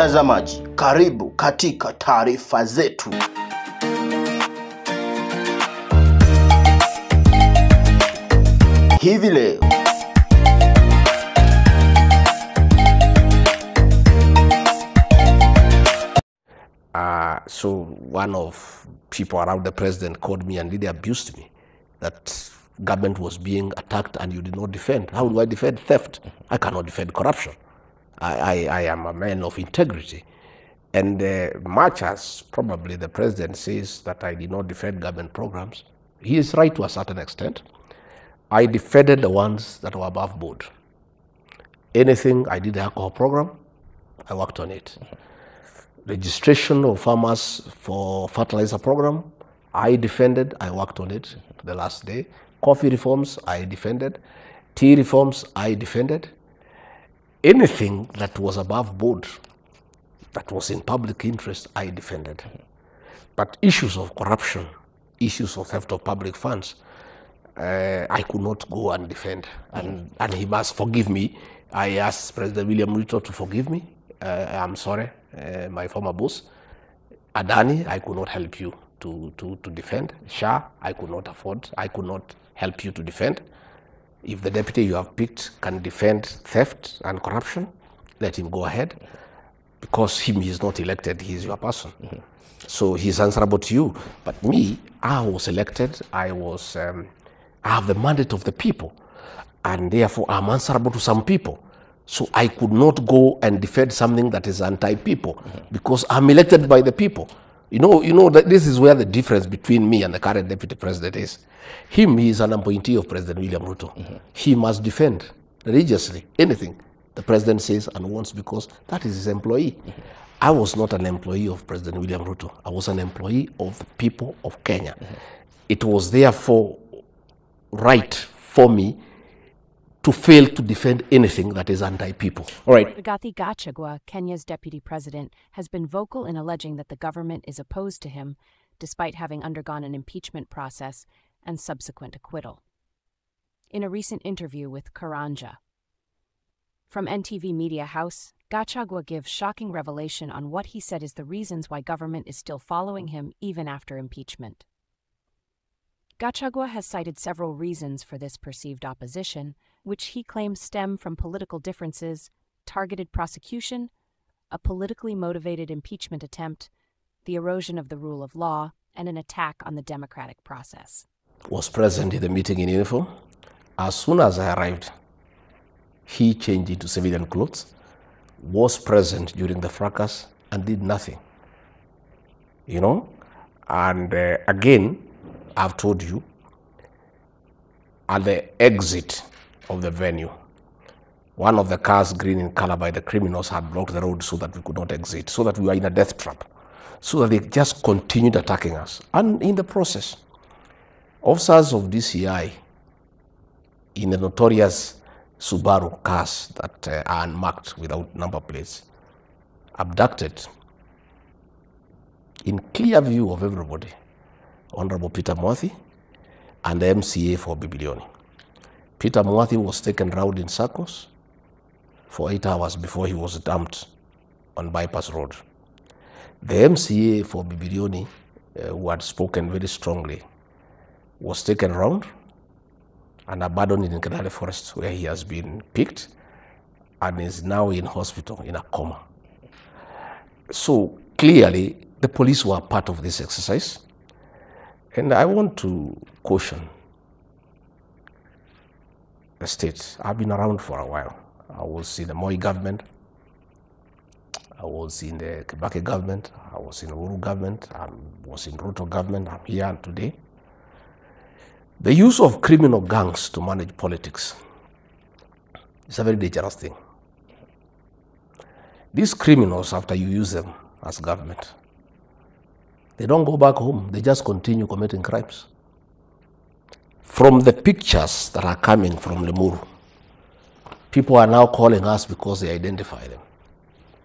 Mtazamaji, karibu katika taarifa zetu. Hivi leo so one of people around the president called me and really abused me that government was being attacked and you did not defend. How do I defend theft? I cannot defend corruption. I am a man of integrity. And much as probably the president says that I did not defend government programs, he is right to a certain extent. I defended the ones that were above board. Anything, I did the alcohol program, I worked on it. Registration of farmers for fertilizer program, I defended, I worked on it to the last day. Coffee reforms, I defended. Tea reforms, I defended. Anything that was above board, that was in public interest, I defended. But issues of corruption, issues of theft of public funds, I could not go and defend. And he must forgive me. I asked President William Ruto to forgive me. I'm sorry, my former boss. Adani, I could not help you to defend. Shah, I could not afford. I could not help you to defend. If the deputy you have picked can defend theft and corruption, let him go ahead. Because he is not elected, he is your person. So he's answerable to you. But me, I was elected. I have the mandate of the people. And therefore, I'm answerable to some people. So I could not go and defend something that is anti-people because I'm elected by the people. You know that this is where the difference between me and the current deputy president is. He is an appointee of President William Ruto. He must defend religiously anything the president says and wants because that is his employee. I was not an employee of President William Ruto. I was an employee of the people of Kenya. It was therefore right for me to fail to defend anything that is anti-people. All right. Rigathi Gachagua, Kenya's deputy president, has been vocal in alleging that the government is opposed to him, despite having undergone an impeachment process and subsequent acquittal. In a recent interview with Karanja from NTV Media House, Gachagua gives shocking revelation on what he said is the reasons why government is still following him even after impeachment. Gachagua has cited several reasons for this perceived opposition, which he claims stem from political differences, targeted prosecution, a politically motivated impeachment attempt, the erosion of the rule of law, and an attack on the democratic process. Was present in the meeting in uniform. As soon as I arrived, he changed into civilian clothes, was present during the fracas, and did nothing. You know? And again, I've told you, at the exit of the venue, one of the cars, green in color by the criminals, had blocked the road so that we could not exit, so that we were in a death trap, so that they just continued attacking us. And in the process, officers of DCI in the notorious Subaru cars that are unmarked without number plates, abducted, in clear view of everybody, Honorable Peter Mwathi and the MCA for Bibilioni. Peter Mwathi was taken round in circles for 8 hours before he was dumped on Bypass Road. The MCA for Bibilioni, who had spoken very strongly, was taken round and abandoned in Kenale Forest, where he has been picked and is now in hospital in a coma. So clearly, the police were part of this exercise. And I want to caution the state. I've been around for a while. I was in the Moi government. I was in the Kibaki government. I was in the Uhuru government. I was in Ruto government. I'm here and today. The use of criminal gangs to manage politics is a very dangerous thing. These criminals, after you use them as government, they don't go back home. They just continue committing crimes. From the pictures that are coming from Limuru, people are now calling us because they identify them.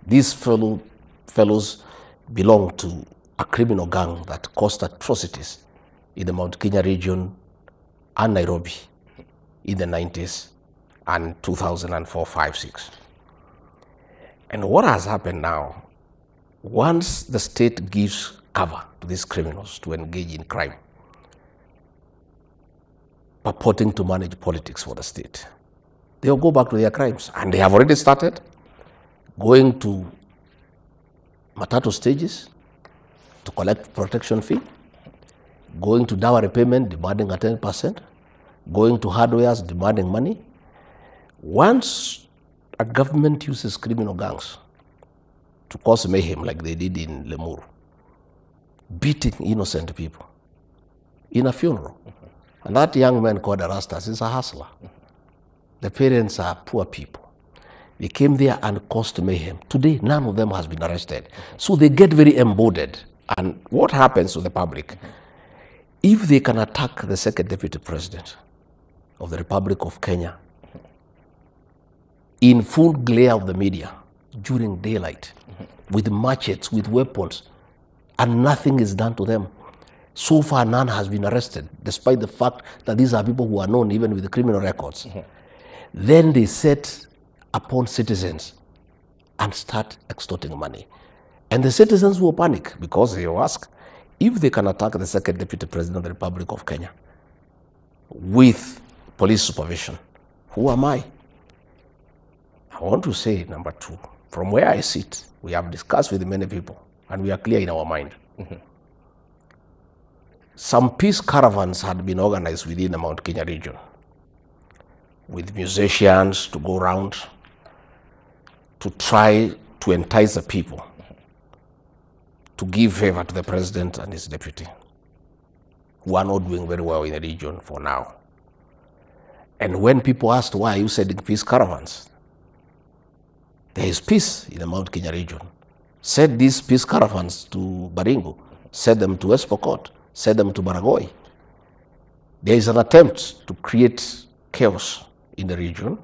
These fellows belong to a criminal gang that caused atrocities in the Mount Kenya region and Nairobi in the 90s and 2004, 5, 6. And what has happened now once the state gives cover to these criminals to engage in crime, purporting to manage politics for the state, they'll go back to their crimes. And they have already started going to matatu stages to collect protection fee, going to dowry payment demanding a 10%, going to hardwares demanding money. Once a government uses criminal gangs to cause mayhem like they did in Lemuru, beating innocent people in a funeral, and that young man called Erastus is a hustler. The parents are poor people. They came there and caused mayhem. Today, none of them has been arrested. So they get very embodied. And what happens to the public? If they can attack the second deputy president of the Republic of Kenya in full glare of the media during daylight, with machetes, with weapons, and nothing is done to them. So far, none has been arrested, despite the fact that these are people who are known even with the criminal records. Then they set upon citizens and start extorting money. And the citizens will panic because they will ask, if they can attack the second deputy president of the Republic of Kenya with police supervision, who am I? I want to say, number two, from where I sit, we have discussed with many people, and we are clear in our mind. Some peace caravans had been organized within the Mount Kenya region, with musicians to go around to try to entice the people to give favor to the president and his deputy, who are not doing very well in the region for now. And when people asked, why are you sending peace caravans? There is peace in the Mount Kenya region. Send these peace caravans to Baringo, send them to Espokot, send them to Baragoi. There is an attempt to create chaos in the region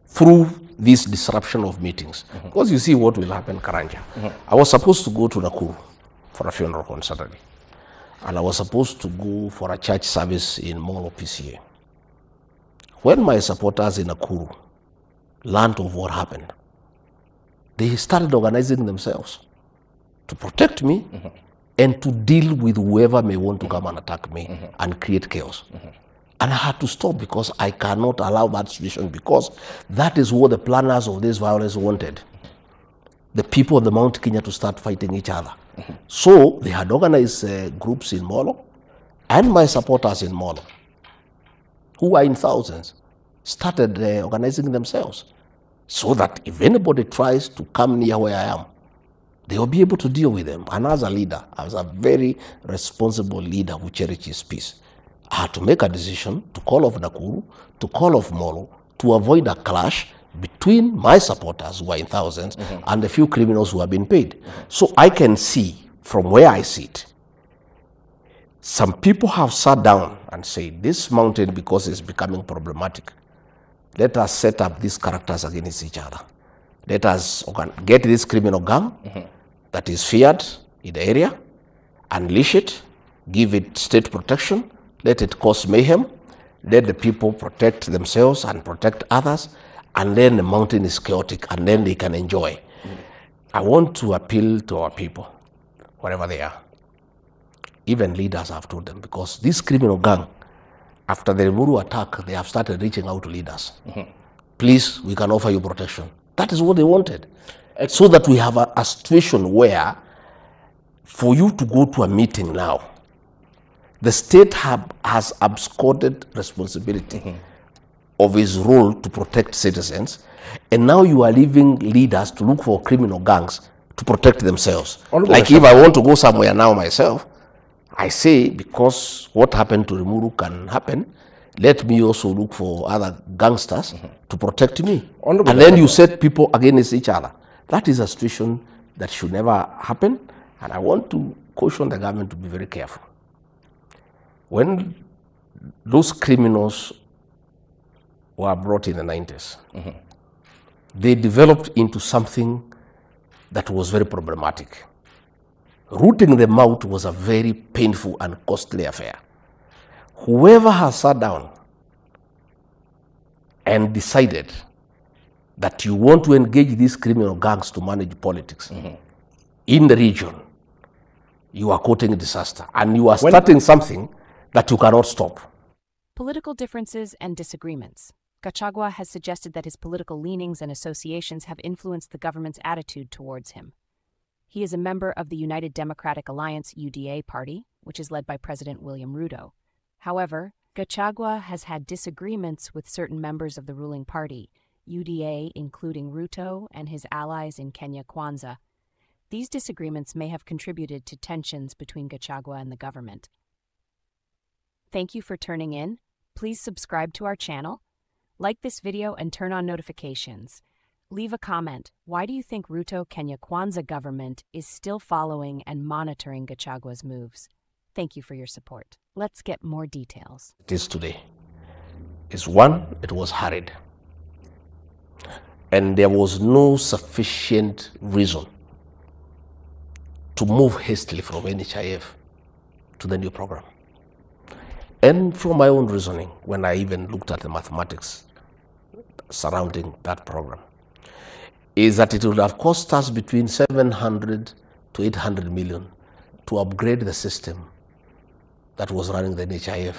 through this disruption of meetings. Because you see what will happen, Karanja. I was supposed to go to Nakuru for a funeral on Saturday. And I was supposed to go for a church service in Molo PCA. When my supporters in Nakuru learned of what happened, they started organizing themselves to protect me and to deal with whoever may want to come and attack me and create chaos. And I had to stop because I cannot allow that situation, because that is what the planners of this violence wanted. The people of the Mount Kenya to start fighting each other. So they had organized groups in Molo, and my supporters in Molo, who are in thousands, started organizing themselves so that if anybody tries to come near where I am, they will be able to deal with them. And as a leader, as a very responsible leader who cherishes peace, I had to make a decision to call off Nakuru, to call off Molo, to avoid a clash between my supporters, who are in thousands, and the few criminals who have been paid. So I can see from where I sit, some people have sat down and said, this mountain, because it's becoming problematic, let us set up these characters against each other. Let us get this criminal gang that is feared in the area, unleash it, give it state protection, let it cause mayhem, let the people protect themselves and protect others, and then the mountain is chaotic, and then they can enjoy. I want to appeal to our people, wherever they are. Even leaders have told them, because this criminal gang, after the Lemuru attack, they have started reaching out to leaders. Please, we can offer you protection. That is what they wanted. So that we have a situation where, for you to go to a meeting now, the state has absconded responsibility of its role to protect citizens, and now you are leaving leaders to look for criminal gangs to protect themselves. Like if I want to go somewhere now myself, I say, because what happened to Rimuru can happen, let me also look for other gangsters to protect me. And then you set people against each other. That is a situation that should never happen, and I want to caution the government to be very careful. When those criminals were brought in the 90s, they developed into something that was very problematic. Rooting them out was a very painful and costly affair. Whoever has sat down and decided that you want to engage these criminal gangs to manage politics, in the region, you are courting disaster, and you are starting something that you cannot stop. Political differences and disagreements. Gachagua has suggested that his political leanings and associations have influenced the government's attitude towards him. He is a member of the United Democratic Alliance (UDA) party, which is led by President William Ruto. However, Gachagua has had disagreements with certain members of the ruling party, UDA, including Ruto and his allies in Kenya Kwanza. These disagreements may have contributed to tensions between Gachagua and the government. Thank you for tuning in. Please subscribe to our channel, like this video, and turn on notifications. Leave a comment. Why do you think Ruto Kenya Kwanza government is still following and monitoring Gachagua's moves? Thank you for your support. Let's get more details. It is today. Is one, it was hurried. And there was no sufficient reason to move hastily from NHIF to the new program. And from my own reasoning, when I even looked at the mathematics surrounding that program, is that it would have cost us between 700 to 800 million to upgrade the system that was running the NHIF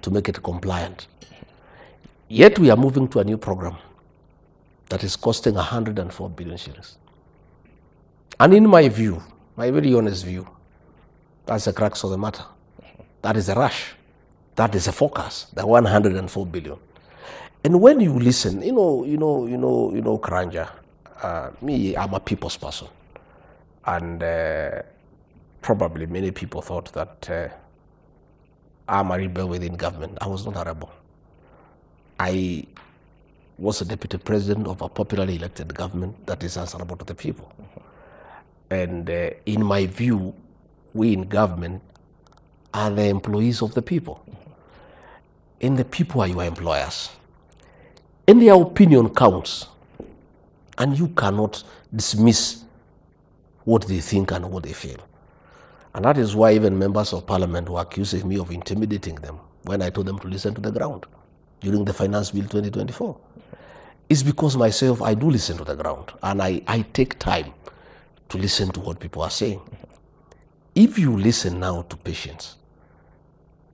to make it compliant. Yet we are moving to a new program that is costing 104 billion shillings. And in my view, my very honest view, that's the crux of the matter. That is a rush. That is a focus, the 104 billion. And when you listen, Karanja, me, I'm a people's person. And probably many people thought that I'm a rebel within government. I was not a rebel. I was a deputy president of a popularly elected government that is answerable to the people. And in my view, we in government are the employees of the people. And the people are your employers. And their opinion counts. And you cannot dismiss what they think and what they feel. And that is why even members of parliament were accusing me of intimidating them when I told them to listen to the ground during the Finance Bill 2024. It's because myself, I do listen to the ground. And I take time to listen to what people are saying. If you listen now to patients,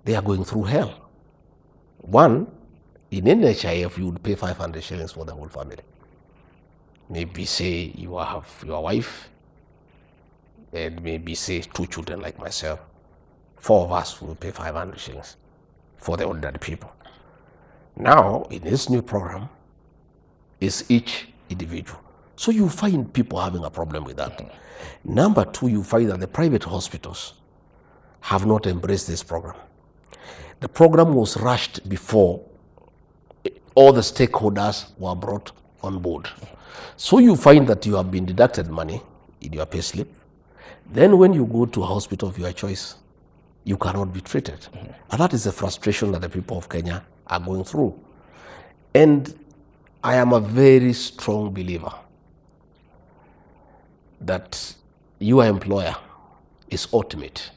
they are going through hell. One, in NHIF, you would pay 500 shillings for the whole family. Maybe say you have your wife, and maybe say 2 children like myself. 4 of us will pay 500 shillings for the ordinary people. Now, in this new program, it's each individual. So you find people having a problem with that. Number 2, you find that the private hospitals have not embraced this program. The program was rushed before all the stakeholders were brought on board. So you find that you have been deducted money in your pay slip. Then when you go to a hospital of your choice, you cannot be treated. And that is the frustration that the people of Kenya are going through. And I am a very strong believer that your employer is ultimate.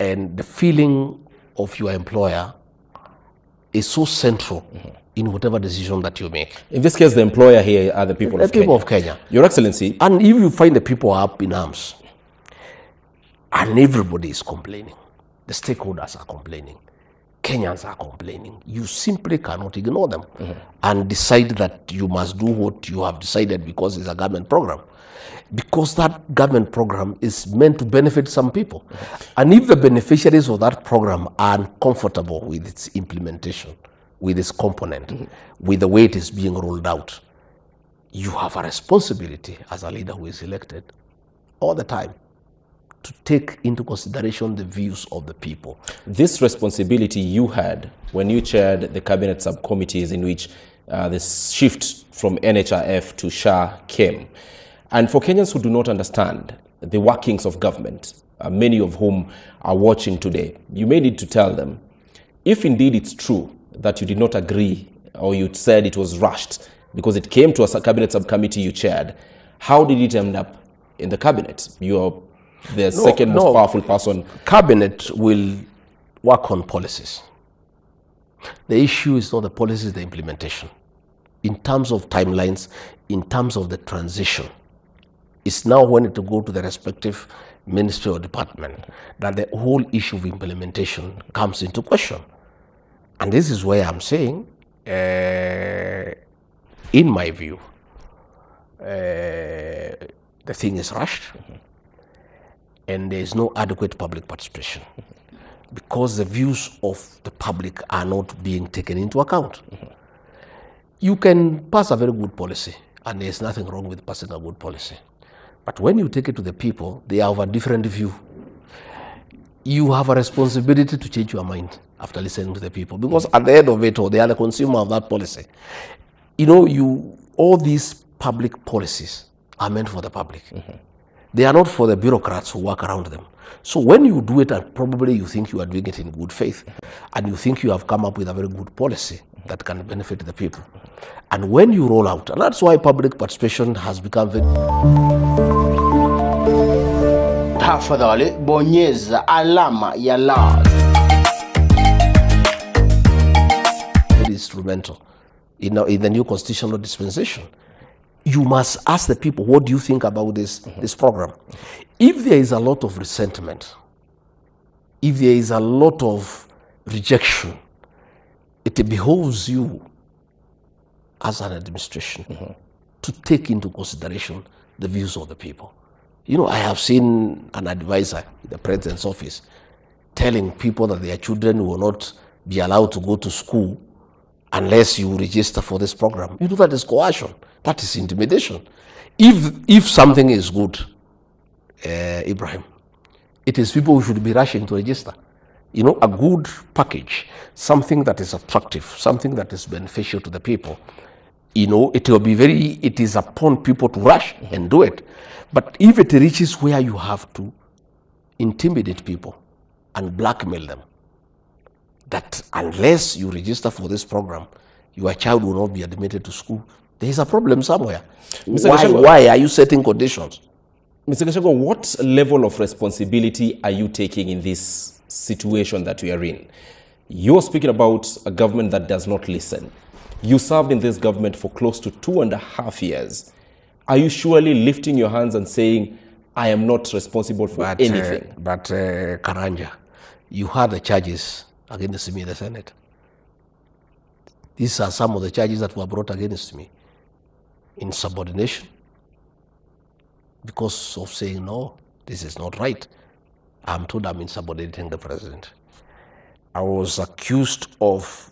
And the feeling of your employer is so central in whatever decision that you make. In this case, the employer here are the people of Kenya. The people of Kenya. Your Excellency. And if you find the people are up in arms, and everybody is complaining, the stakeholders are complaining, Kenyans are complaining, you simply cannot ignore them and decide that you must do what you have decided because it's a government program. Because that government program is meant to benefit some people. And if the beneficiaries of that program are uncomfortable with its implementation, with its component, with the way it is being rolled out, you have a responsibility as a leader who is elected all the time to take into consideration the views of the people. This responsibility you had when you chaired the cabinet subcommittees in which the shift from NHIF to SHA came. And for Kenyans who do not understand the workings of government, many of whom are watching today, you may need to tell them, if indeed it's true that you did not agree or you said it was rushed because it came to a cabinet subcommittee you chaired, how did it end up in the cabinet? You're the second most powerful person. Cabinet will work on policies. The issue is not the policies, the implementation. In terms of timelines, in terms of the transition, It's now when to go to the respective ministry or department that the whole issue of implementation comes into question. And this is where I'm saying, in my view, the thing is rushed and there is no adequate public participation because the views of the public are not being taken into account. You can pass a very good policy, and there's nothing wrong with passing a good policy. But when you take it to the people, they have a different view. You have a responsibility to change your mind after listening to the people, because at the end of it all, they are the consumer of that policy. You know, all these public policies are meant for the public. They are not for the bureaucrats who work around them. So when you do it, and probably you think you are doing it in good faith, and you think you have come up with a very good policy that can benefit the people. And when you roll out, and that's why public participation has become very... Tafadhali bonyeza alama ya like. Very instrumental in the new constitutional dispensation. You must ask the people, what do you think about this program? If there is a lot of resentment, if there is a lot of rejection, it behoves you as an administration to take into consideration the views of the people. You know, I have seen an advisor in the president's office telling people that their children will not be allowed to go to school unless you register for this program. You know, that is coercion. That is intimidation. If something is good, Ibrahim, it is people who should be rushing to register. You know, a good package, something that is attractive, something that is beneficial to the people, you know, it is upon people to rush and do it. But if it reaches where you have to intimidate people and blackmail them, that unless you register for this program, your child will not be admitted to school, there is a problem somewhere. Why are you setting conditions? Mr. Gachagua, what level of responsibility are you taking in this situation that we are in? You're speaking about a government that does not listen. You served in this government for close to 2.5 years. Are you surely lifting your hands and saying, I am not responsible for anything? Karanja, you had the charges against me in the Senate. These are some of the charges that were brought against me. Insubordination, because of saying, no, this is not right. I'm told I'm insubordinating the president. I was accused of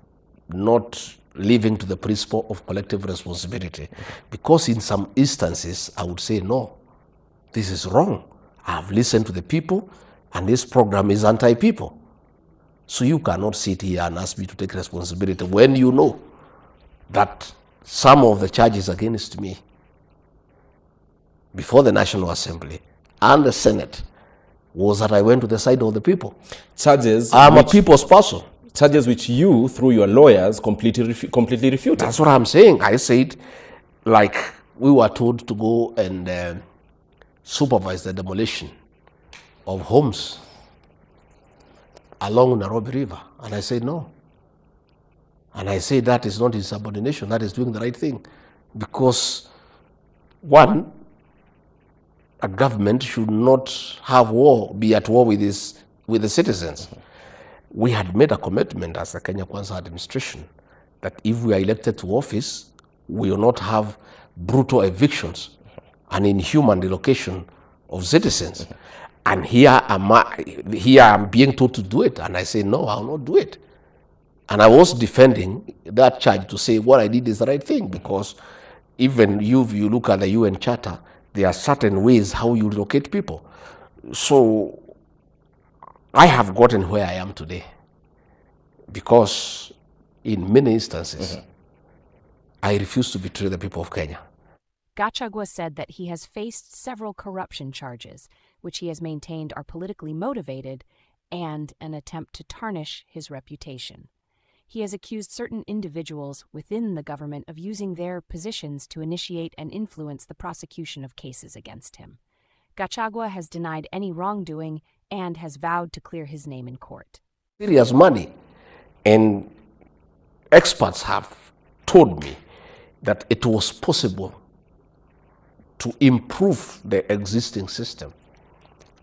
not living to the principle of collective responsibility, because in some instances, I would say, no, this is wrong. I've listened to the people, and this program is anti-people. So you cannot sit here and ask me to take responsibility when you know that some of the charges against me before the National Assembly and the Senate was that I went to the side of the people. Charges. I'm a people's person. Charges which you, through your lawyers, completely refuted. That's what I'm saying. I said, like, we were told to go and supervise the demolition of homes along Nairobi River. And I said, no. And I say that is not insubordination, that is doing the right thing. Because, one, a government should not have war, be at war with the citizens. We had made a commitment as the Kenya Kwanza administration that if we are elected to office, we will not have brutal evictions and inhuman relocation of citizens. And here I'm being told to do it, and I say, no, I will not do it. And I was defending that charge to say what I did is the right thing, because even if you look at the UN Charter, there are certain ways how you relocate people. So I have gotten where I am today because in many instances, I refuse to betray the people of Kenya. Gachagua said that he has faced several corruption charges, which he has maintained are politically motivated and an attempt to tarnish his reputation. He has accused certain individuals within the government of using their positions to initiate and influence the prosecution of cases against him. Gachagua has denied any wrongdoing and has vowed to clear his name in court. Serious money. And experts have told me that it was possible to improve the existing system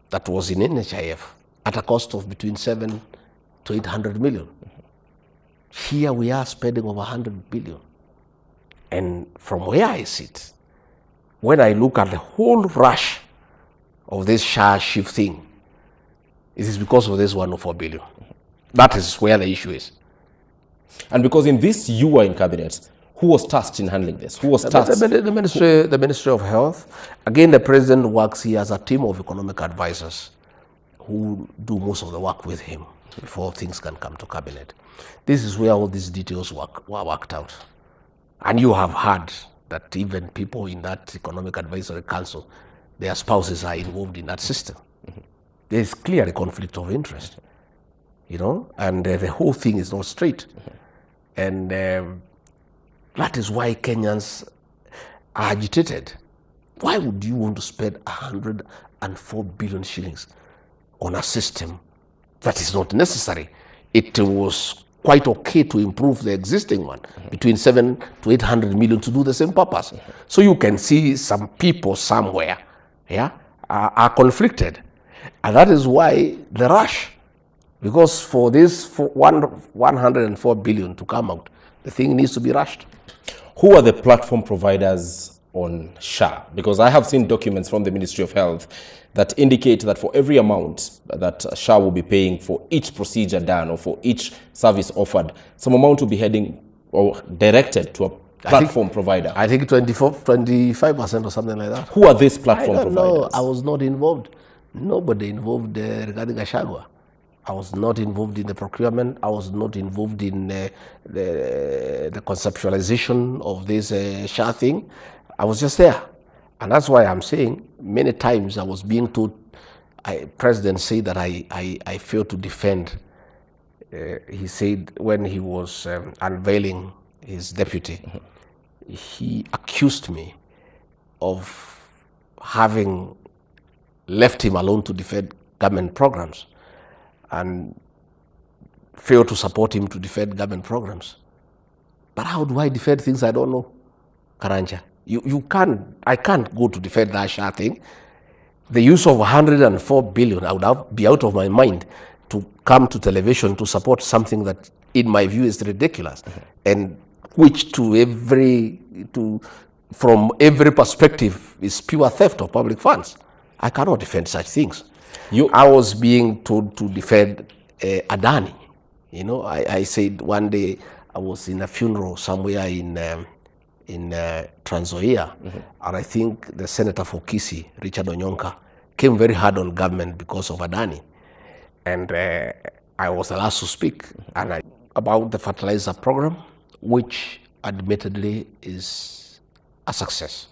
that was in NHIF at a cost of between 700 to 800 million. Here we are spending over 100 billion. And from where I sit, when I look at the whole rush of this SHA shift thing, it is because of this 104 billion. That is where the issue is. And because in this you were in cabinet, who was tasked in handling this? Who was tasked? The Ministry of Health. Again, the president works here as a team of economic advisors who do most of the work with him before things can come to cabinet. This is where all these details were worked out. And you have heard that even people in that economic advisory council, their spouses are involved in that system. There is clearly a conflict of interest, and the whole thing is not straight. And that is why Kenyans are agitated. Why would you want to spend 104 billion shillings on a system that is not necessary? It was quite okay to improve the existing one, between 700 to 800 million to do the same purpose. So you can see some people somewhere are conflicted. And that is why the rush, because for this 104 billion to come out, the thing needs to be rushed. Who are the platform providers on SHA? Because I have seen documents from the Ministry of Health that indicate that for every amount that SHA will be paying for each procedure done or for each service offered, some amount will be heading or directed to a platform provider. I think 25% or something like that. Who are these platform providers? No, I was not involved. Nobody involved Rigathi Gachagua. I was not involved in the procurement. I was not involved in the conceptualization of this SHA thing. I was just there. And that's why I'm saying many times I was being told, President said that I failed to defend. He said when he was unveiling his deputy, he accused me of having left him alone to defend government programs and failed to support him to defend government programs. But how do I defend things I don't know, Karanja? I can't go to defend that SHA thing. The use of 104 billion, I would be out of my mind to come to television to support something that, in my view, is ridiculous, and which from every perspective is pure theft of public funds. I cannot defend such things. I was being told to defend Adani. I said one day I was in a funeral somewhere in Trans Nzoia, and I think the senator for Kisii, Richard Onyonka, came very hard on government because of Adani. And I was the last to speak about the fertilizer program, which admittedly is a success.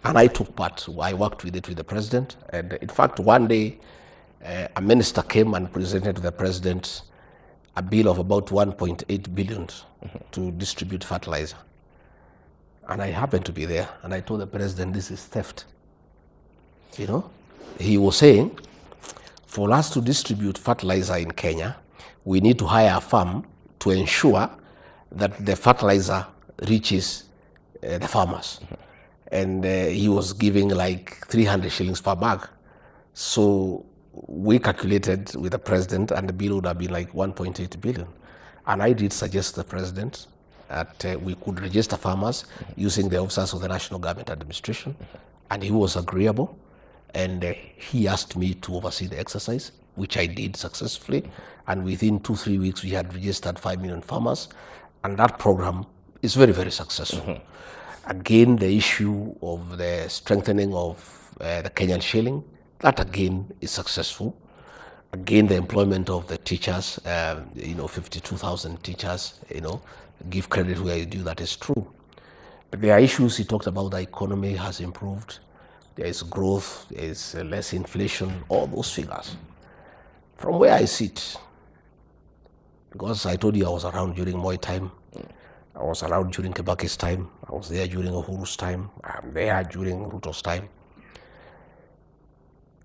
And I took part. I worked with it with the president. And in fact, one day, a minister came and presented to the president a bill of about 1.8 billion to distribute fertilizer. And I happened to be there. And I told the president, this is theft. He was saying, for us to distribute fertilizer in Kenya, we need to hire a firm to ensure that the fertilizer reaches the farmers. And he was giving like 300 shillings per bag. So we calculated with the president, and the bill would have been like 1.8 billion. And I did suggest to the president that we could register farmers using the officers of the National Government Administration. And he was agreeable. And he asked me to oversee the exercise, which I did successfully. And within 2-3 weeks, we had registered 5 million farmers. And that program is very, very successful. Again, the issue of the strengthening of the Kenyan shilling, that again is successful. Again, the employment of the teachers, 52,000 teachers, give credit where you do, that is true. But there are issues he talked about. The economy has improved. There is growth, there is less inflation, all those figures. From where I sit, because I told you I was around during Moi time, I was around during Kibaki's time, I was there during Uhuru's time, I'm there during Ruto's time.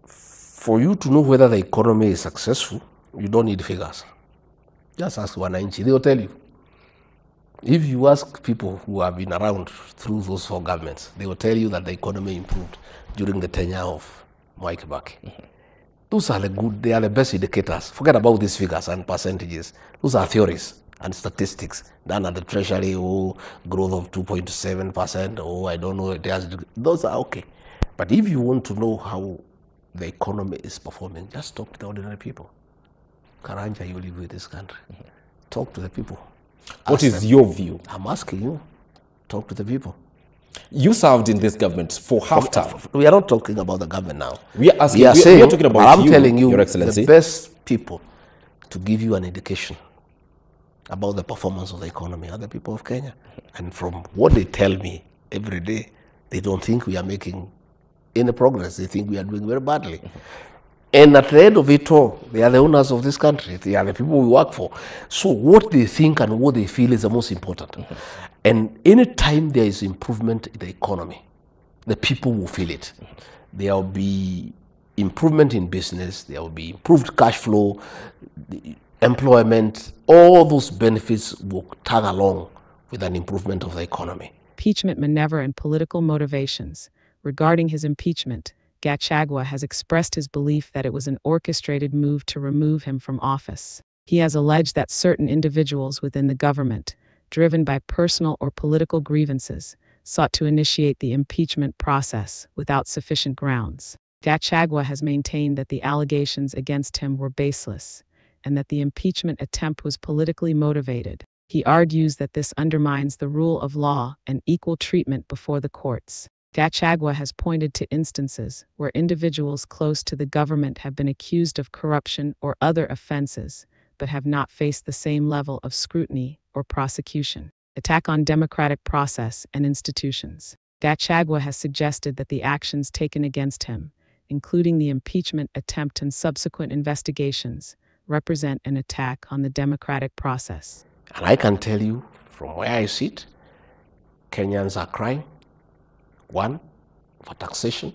For you to know whether the economy is successful, you don't need figures. Just ask Wananchi, they will tell you. If you ask people who have been around through those 4 governments, they will tell you that the economy improved during the tenure of Mwai Kibaki. Those are they are the best indicators. Forget about these figures and percentages. Those are theories and statistics done at the Treasury, growth of 2.7%, I don't know, those are okay. But if you want to know how the economy is performing, just talk to the ordinary people. Karanja, you live with this country. Talk to the people. What is your view? I'm asking you. Talk to the people. You served in this government for half time. We are not talking about the government now. We are asking. We are saying, we are talking about I'm telling you, Your Excellency, the best people to give you an indication about the performance of the economy are the people of Kenya. And from what they tell me every day, they don't think we are making any progress. They think we are doing very badly. And at the end of it all, they are the owners of this country. They are the people we work for. So what they think and what they feel is the most important. And any time there is improvement in the economy, the people will feel it. There will be improvement in business. There will be improved cash flow, employment. All those benefits will tag along with an improvement of the economy. Impeachment maneuver and political motivations. Regarding his impeachment, Gachagua has expressed his belief that it was an orchestrated move to remove him from office. He has alleged that certain individuals within the government, driven by personal or political grievances, sought to initiate the impeachment process without sufficient grounds. Gachagua has maintained that the allegations against him were baseless, and that the impeachment attempt was politically motivated. He argues that this undermines the rule of law and equal treatment before the courts. Gachagua has pointed to instances where individuals close to the government have been accused of corruption or other offenses, but have not faced the same level of scrutiny or prosecution. Attack on democratic process and institutions. Gachagua has suggested that the actions taken against him, including the impeachment attempt and subsequent investigations, represent an attack on the democratic process. And I can tell you, from where I sit, Kenyans are crying. One, for taxation.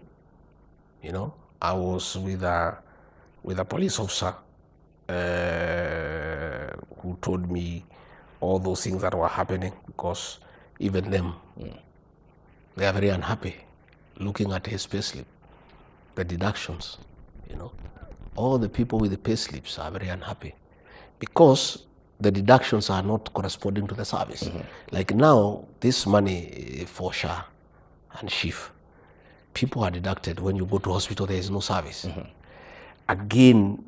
You know, I was with a police officer who told me all those things that were happening, because even them, they are very unhappy looking at his payslip, the deductions, you know. All the people with the payslips are very unhappy because the deductions are not corresponding to the service. Like now, this money for SHA and SHIF, people are deducted. When you go to hospital, there is no service. Again,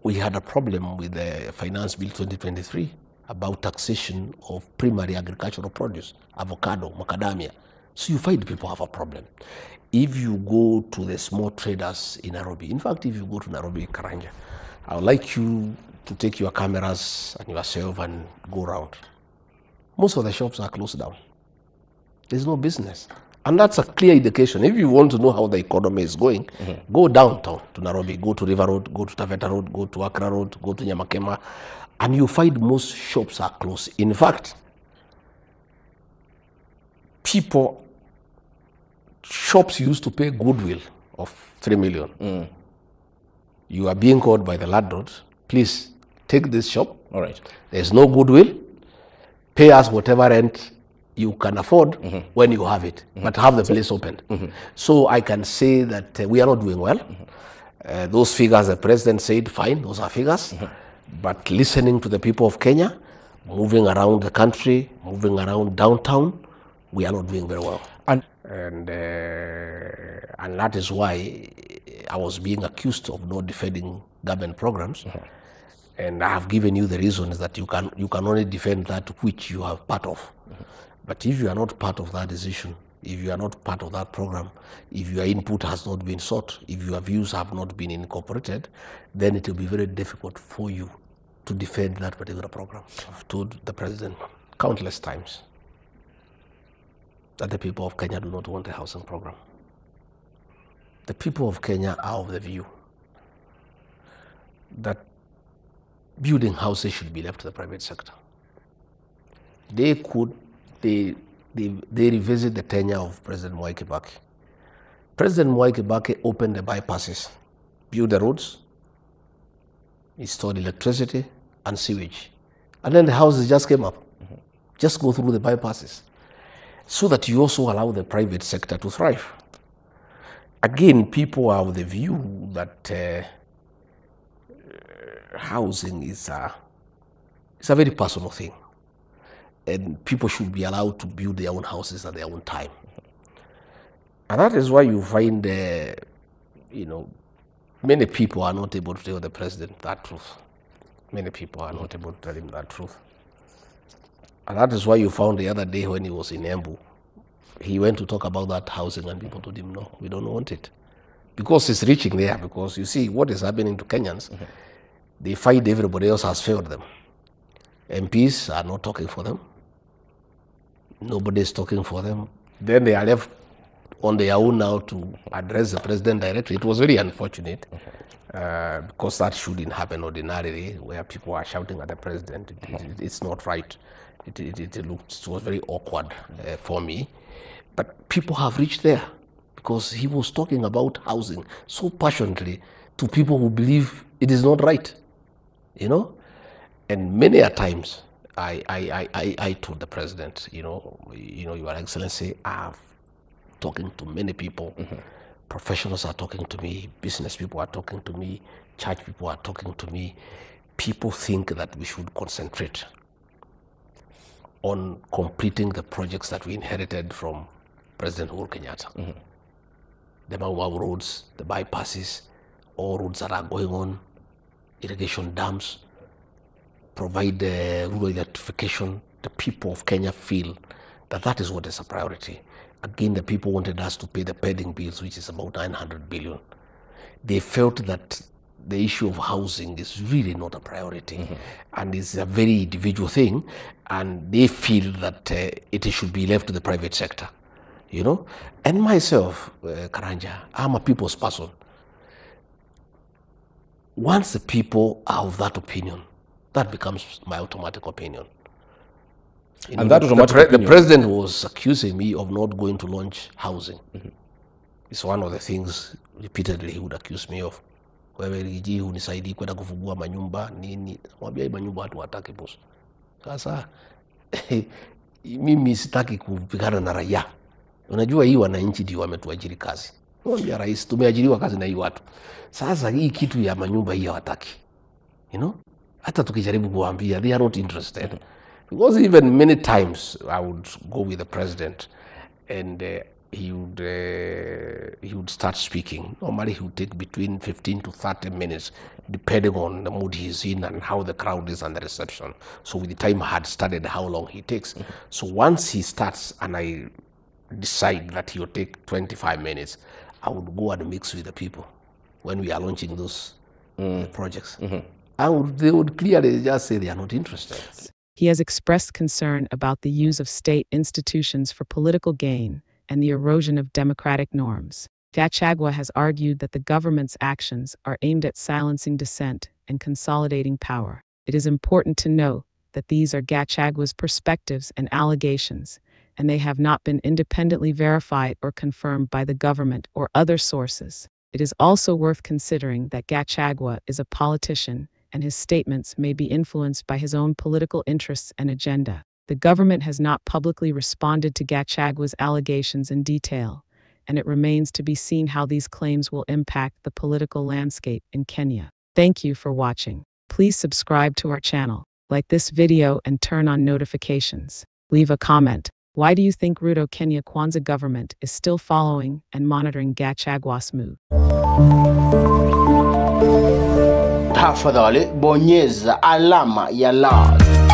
we had a problem with the Finance Bill 2023 about taxation of primary agricultural produce, avocado, macadamia. So you find people have a problem. If you go to the small traders in Nairobi, in fact, if you go to Nairobi, Karanja, I would like you to take your cameras and yourself and go around. Most of the shops are closed down. There's no business. And that's a clear indication. If you want to know how the economy is going, go downtown to Nairobi, go to River Road, go to Taveta Road, go to Accra Road, go to Nyamakema, and you find most shops are closed. In fact, shops used to pay goodwill of 3 million. You are being called by the landlord, please take this shop. All right. There's no goodwill. Pay us whatever rent you can afford when you have it, but have the place opened. So I can say that we are not doing well. Those figures the president said, fine, those are figures. But listening to the people of Kenya, moving around the country, moving around downtown, we are not doing very well. And that is why I was being accused of not defending government programs. And I have given you the reasons that you can only defend that which you are part of. But if you are not part of that decision, if you are not part of that program, if your input has not been sought, if your views have not been incorporated, then it will be very difficult for you to defend that particular program. I've told the president countless times that the people of Kenya do not want a housing program. The people of Kenya are of the view that building houses should be left to the private sector. They revisit the tenure of President Mwai Kibaki. President Mwai Kibaki opened the bypasses, built the roads, installed electricity and sewage. And then the houses just came up. Just go through the bypasses so that you also allow the private sector to thrive. Again, people are of the view that housing is a very personal thing, and people should be allowed to build their own houses at their own time. And that is why you find, many people are not able to tell the president that truth. Many people are not able to tell him that truth. And that is why you found the other day when he was in Embu, he went to talk about that housing and people told him, no, we don't want it. Because it's reaching there, because you see what is happening to Kenyans. They find everybody else has failed them. MPs are not talking for them. Nobody is talking for them. Then they are left on their own now to address the president directly. It was very unfortunate because that shouldn't happen ordinarily, where people are shouting at the president. It's not right. It was very awkward for me. But people have reached there because he was talking about housing so passionately to people who believe it is not right, And many a times I told the president, Your Excellency, I've talking to many people. Professionals are talking to me, business people are talking to me, church people are talking to me. People think that we should concentrate on completing the projects that we inherited from President Uhuru Kenyatta. The Mau roads, the bypasses, all roads that are going on, irrigation dams, provide rural electrification. The people of Kenya feel that is what is a priority. Again, the people wanted us to pay the pending bills, which is about 900 billion. They felt that the issue of housing is really not a priority and it's a very individual thing, and they feel that it should be left to the private sector, And myself, Karanja, I'm a people's person. Once the people are of that opinion, that becomes my automatic opinion. And that the president was accusing me of not going to launch housing. It's one of the things repeatedly he would accuse me of. Wewe Rigiji unisaidii kwenda kufungua manyumba nini? Mwambia hii manyumba watu wataki boss. Sasa mimi sitaki kupigana na raia. Unajua hii wananchi ndio wametuajiri kazi. Mwambia rais, tumeajiriwa kazi na hii watu. Sasa hii kitu ya manyumba hii hawataki. Hata tukijaribu kuwaambia, they are not interested. Because even many times I would go with the president and he would start speaking. Normally he would take between 15 to 30 minutes, depending on the mood he's in and how the crowd is and the reception. So with the time had started, how long he takes. So once he starts and I decide that he'll take 25 minutes, I would go and mix with the people when we are launching those projects. They would clearly just say they are not interested. He has expressed concern about the use of state institutions for political gain and the erosion of democratic norms. Gachagua has argued that the government's actions are aimed at silencing dissent and consolidating power. It is important to note that these are Gachagua's perspectives and allegations, and they have not been independently verified or confirmed by the government or other sources. It is also worth considering that Gachagua is a politician, and his statements may be influenced by his own political interests and agenda. The government has not publicly responded to Gachagua's allegations in detail, and it remains to be seen how these claims will impact the political landscape in Kenya. Thank you for watching. Please subscribe to our channel, like this video, and turn on notifications. Leave a comment. Why do you think Ruto Kenya Kwanza government is still following and monitoring Gachagua's move? Tafadhali bonyeza alama ya like.